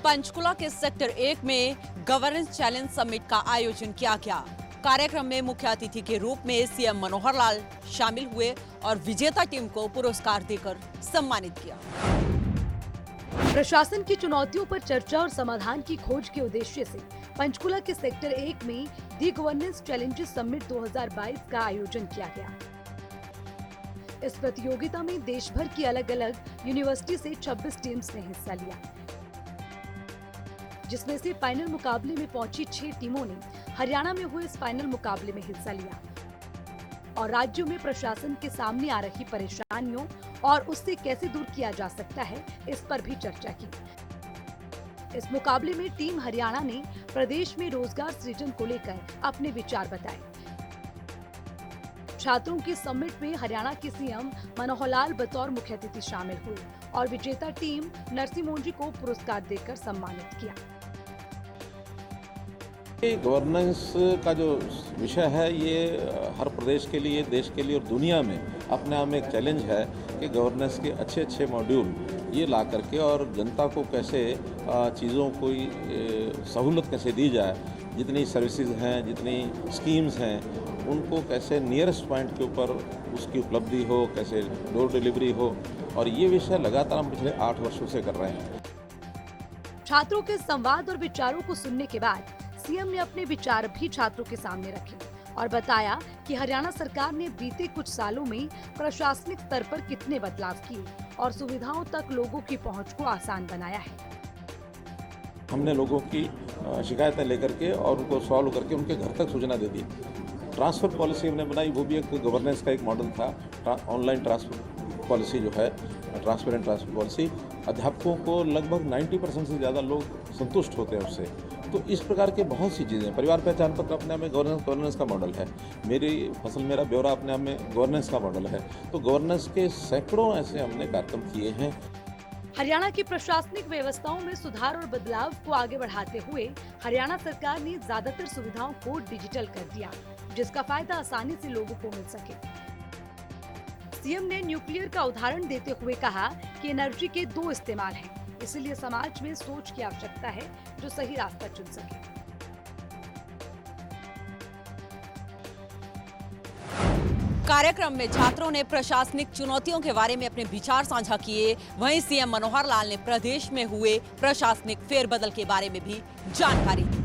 पंचकुला के सेक्टर 1 में governance challenge summit का आयोजन किया गया। कार्यक्रम में मुख्य अतिथि के रूप में सीएम मनोहर लाल शामिल हुए और विजेता टीम को पुरस्कार देकर सम्मानित किया। प्रशासन की चुनौतियों पर चर्चा और समाधान की खोज के उद्देश्य से पंचकुला के सेक्टर 1 में दी गवर्नेंस चैलेंजेस समिट 2022 का आयोजन किया गया। इस प्रतियोगिता में देश भर की अलग अलग यूनिवर्सिटी से 26 टीम्स ने हिस्सा लिया, जिसमें से फाइनल मुकाबले में पहुंची 6 टीमों ने हरियाणा में हुए इस फाइनल मुकाबले में हिस्सा लिया और राज्यों में प्रशासन के सामने आ रही परेशानियों और उससे कैसे दूर किया जा सकता है, इस पर भी चर्चा की। इस मुकाबले में टीम हरियाणा ने प्रदेश में रोजगार सृजन को लेकर अपने विचार बताए। छात्रों के समिट में हरियाणा के सीएम मनोहर लाल बतौर मुख्य अतिथि शामिल हुए और विजेता टीम नरसिंह मोंजी को पुरस्कार देकर सम्मानित किया। गवर्नेंस का जो विषय है ये हर प्रदेश के लिए, देश के लिए और दुनिया में अपने आप में एक चैलेंज है कि गवर्नेंस के अच्छे अच्छे मॉड्यूल ये ला करके और जनता को कैसे चीज़ों को सहूलत कैसे दी जाए, जितनी सर्विसेज हैं, जितनी स्कीम्स हैं, उनको कैसे नियरेस्ट पॉइंट के ऊपर उसकी उपलब्धि हो, कैसे डोर डिलीवरी हो, और ये विषय लगातार हम पिछले 8 वर्षों से कर रहे हैं। छात्रों के संवाद और विचारों को सुनने के बाद सीएम ने अपने विचार भी छात्रों के सामने रखे और बताया कि हरियाणा सरकार ने बीते कुछ सालों में प्रशासनिक स्तर पर कितने बदलाव किए और सुविधाओं तक लोगों की पहुंच को आसान बनाया है। हमने लोगों की शिकायतें लेकर के और उनको सॉल्व करके उनके घर तक सूचना दे दी। ट्रांसफ़र पॉलिसी हमने बनाई, वो भी एक गवर्नेंस का एक मॉडल था। ऑनलाइन ट्रांसफ़र पॉलिसी जो है, ट्रांसपेरेंट ट्रांसफ़र पॉलिसी, अध्यापकों को लगभग 90% से ज़्यादा लोग संतुष्ट होते हैं उससे। तो इस प्रकार के बहुत सी चीज़ें, परिवार पहचान पत्र अपने आप में गवर्नेंस का मॉडल है, मेरी फसल मेरा ब्यौरा अपने आप में गवर्नेंस का मॉडल है। तो गवर्नेंस के सैकड़ों ऐसे हमने कार्यक्रम किए हैं। हरियाणा की प्रशासनिक व्यवस्थाओं में सुधार और बदलाव को आगे बढ़ाते हुए हरियाणा सरकार ने ज्यादातर सुविधाओं को डिजिटल कर दिया, जिसका फायदा आसानी से लोगों को मिल सके। सीएम ने न्यूक्लियर का उदाहरण देते हुए कहा कि एनर्जी के 2 इस्तेमाल हैं, इसलिए समाज में सोच की आवश्यकता है जो सही रास्ता चुन सके। कार्यक्रम में छात्रों ने प्रशासनिक चुनौतियों के बारे में अपने विचार साझा किए। वहीं सीएम मनोहर लाल ने प्रदेश में हुए प्रशासनिक फेरबदल के बारे में भी जानकारी दी।